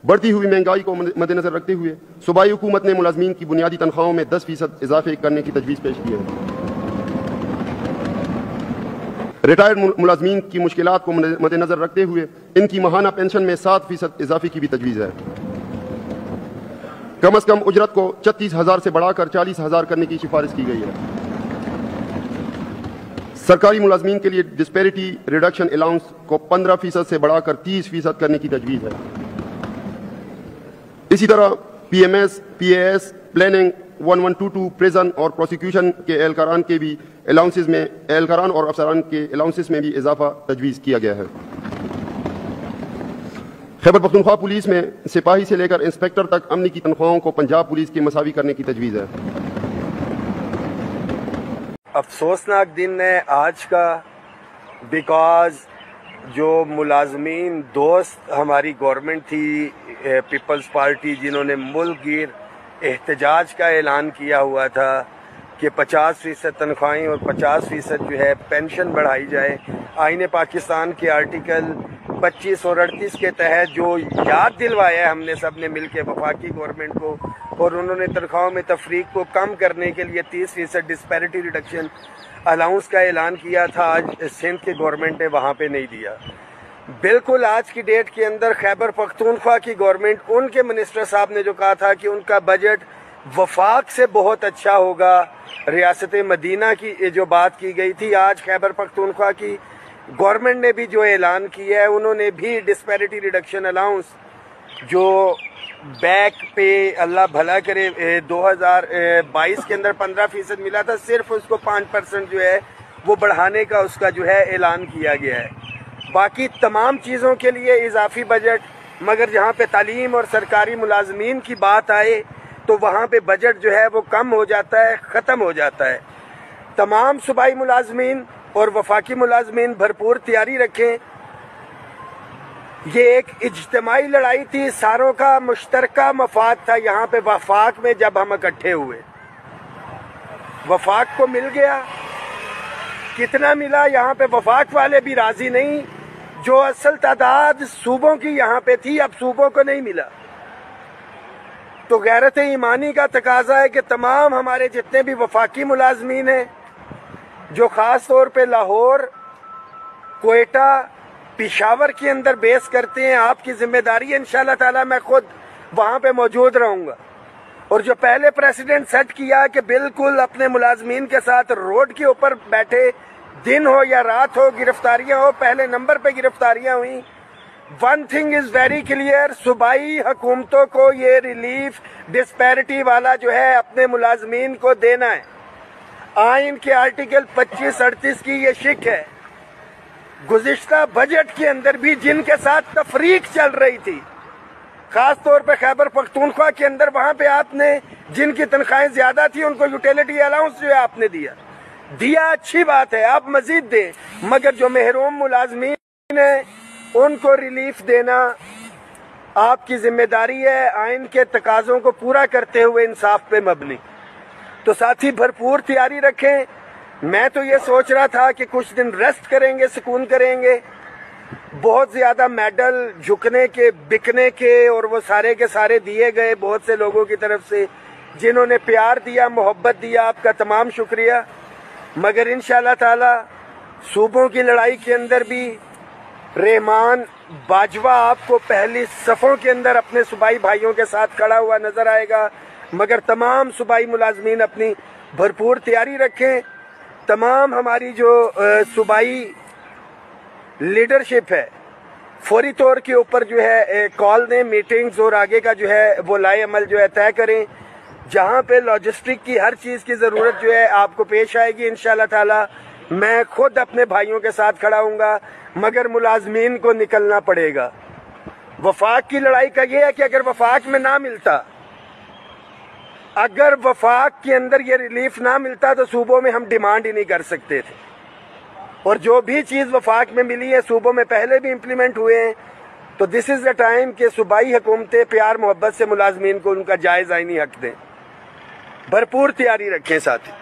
بڑھتی ہوئی مہنگائی کو مدنظر رکھتے ہوئے صوبائی حکومت نے ملازمین کی بنیادی تنخواہوں میں 10% اضافے کرنے کی تجویز پیش کی ہے۔ ریٹائرڈ ملازمین کی مشکلات کو مدنظر رکھتے ہوئے ان کی ماہانہ پینشن میں 7% اضافے کی بھی تجویز ہے۔ کم از کم اجرت کو 36,000 سے بڑھا کر 40,000 کرنے کی سفارش کی گئی ہے۔ سرکاری ملازمین کے لیے ڈسپیرٹی ریڈکشن الاؤنس کو 15% سے بڑھا کر 30% کرنے کی تجویز ہے۔ اسی طرح P M S, P A S, planning 1122 prison اور پروسیکیوشن کے اہلکاران کے بھی الاؤنسز میں اہلکاران اور افسران کے الاؤنسز میں بھی اضافہ تجویز کیا گیا ہے۔ خیبر پختونخوا پولیس میں سپاہی سے لے کر انسپیکٹر تک امنی کی تنخواہوں کو پنجاب پولیس کے مساوی کرنے کی تجویز ہے۔ افسوسناک دن ہے آج کا، بیکاز جو ملازمین دوست ہماری گورنمنٹ تھی پیپلز پارٹی، جنہوں نے ملک گیر احتجاج کا اعلان کیا ہوا تھا کہ 50% تنخواہیں اور 50% جو ہے پینشن بڑھائی جائے، آئین پاکستان کے آرٹیکل 25 اور 38 کے تحت جو یاد دلوایا ہے ہم نے سب نے مل کے وفاقی گورنمنٹ کو، اور انہوں نے تنخواہوں میں تفریق کو کم کرنے کے لیے 30% ڈسپیرٹی ریڈکشن الاؤنس کا اعلان کیا تھا۔ آج سندھ کی گورنمنٹ نے وہاں پہ نہیں دیا۔ بالکل آج کی ڈیٹ کے اندر خیبر پختونخوا کی گورنمنٹ، ان کے منسٹر صاحب نے جو کہا تھا کہ ان کا بجٹ وفاق سے بہت اچھا ہوگا، ریاست مدینہ کی جو بات کی گئی تھی، آج خیبر پختونخوا کی گورنمنٹ نے بھی جو اعلان کیا ہے، انہوں نے بھی ڈسپیرٹی ریڈکشن الاؤنس جو بیک پہ اللہ بھلا کرے 2022 کے اندر 15% ملا تھا، صرف اس کو 5% جو ہے وہ بڑھانے کا اس کا جو ہے اعلان کیا گیا ہے۔ باقی تمام چیزوں کے لیے اضافی بجٹ، مگر جہاں پہ تعلیم اور سرکاری ملازمین کی بات آئے تو وہاں پہ بجٹ جو ہے وہ کم ہو جاتا ہے، ختم ہو جاتا ہے۔ تمام صوبائی ملازمین اور وفاقی ملازمین بھرپور تیاری رکھیں۔ یہ ایک اجتماعی لڑائی تھی، ساروں کا مشترکہ مفاد تھا۔ یہاں پہ وفاق میں جب ہم اکٹھے ہوئے، وفاق کو مل گیا، کتنا ملا یہاں پہ وفاق والے بھی راضی نہیں، جو اصل تعداد صوبوں کی یہاں پہ تھی اب صوبوں کو نہیں ملا۔ تو غیرت ایمانی کا تقاضا ہے کہ تمام ہمارے جتنے بھی وفاقی ملازمین ہیں، جو خاص طور پہ لاہور، کوئٹہ، پشاور کے اندر بیس کرتے ہیں، آپ کی ذمہ داری ہے انشاءاللہ تعالی میں خود وہاں پہ موجود رہوں گا۔ اور جو پہلے پریسیڈنٹ سیٹ کیا کہ بالکل اپنے ملازمین کے ساتھ روڈ کے اوپر بیٹھے، دن ہو یا رات ہو، گرفتاریاں ہو، پہلے نمبر پہ گرفتاریاں ہوئیں۔ One thing is very clear, صوبائی حکومتوں کو یہ ریلیف ڈسپیرٹی والا جو ہے اپنے ملازمین کو دینا ہے۔ آئین کے آرٹیکل 25-38 کی یہ شک ہے۔ گزشتہ بجٹ کے اندر بھی جن کے ساتھ تفریق چل رہی تھی، خاص طور پہ خیبر پختونخوا کے اندر، وہاں پہ آپ نے جن کی تنخواہیں زیادہ تھی ان کو یوٹیلیٹی الاؤنس جو ہے آپ نے دیا اچھی بات ہے، آپ مزید دیں، مگر جو محروم ملازمین ہیں ان کو ریلیف دینا آپ کی ذمہ داری ہے، آئین کے تقاضوں کو پورا کرتے ہوئے انصاف پہ مبنی۔ تو ساتھی بھرپور تیاری رکھیں۔ میں تو یہ سوچ رہا تھا کہ کچھ دن ریسٹ کریں گے، سکون کریں گے، بہت زیادہ میڈل جھکنے کے، بکنے کے، اور وہ سارے کے سارے دیے گئے بہت سے لوگوں کی طرف سے، جنہوں نے پیار دیا، محبت دیا، آپ کا تمام شکریہ۔ مگر انشاءاللہ تعالی صوبوں کی لڑائی کے اندر بھی رحمان باجوہ آپ کو پہلی صفوں کے اندر اپنے صوبائی بھائیوں کے ساتھ کھڑا ہوا نظر آئے گا۔ مگر تمام صوبائی ملازمین اپنی بھرپور تیاری رکھیں۔ تمام ہماری جو صوبائی لیڈرشپ ہے فوری طور کے اوپر جو ہے کال دیں، میٹنگز اور آگے کا جو ہے وہ لائے عمل جو ہے طے کریں۔ جہاں پہ لاجسٹک کی ہر چیز کی ضرورت جو ہے آپ کو پیش آئے گی انشاءاللہ تعالی، میں خود اپنے بھائیوں کے ساتھ کھڑا ہوں گا، مگر ملازمین کو نکلنا پڑے گا۔ وفاق کی لڑائی کا یہ ہے کہ اگر وفاق میں نہ ملتا، اگر وفاق کے اندر یہ ریلیف نہ ملتا تو صوبوں میں ہم ڈیمانڈ ہی نہیں کر سکتے تھے، اور جو بھی چیز وفاق میں ملی ہے صوبوں میں پہلے بھی امپلیمنٹ ہوئے ہیں۔ تو دس از دا ٹائم کہ صوبائی حکومتیں پیار محبت سے ملازمین کو ان کا جائز آئینی حق دیں۔ بھرپور تیاری رکھیں ساتھی۔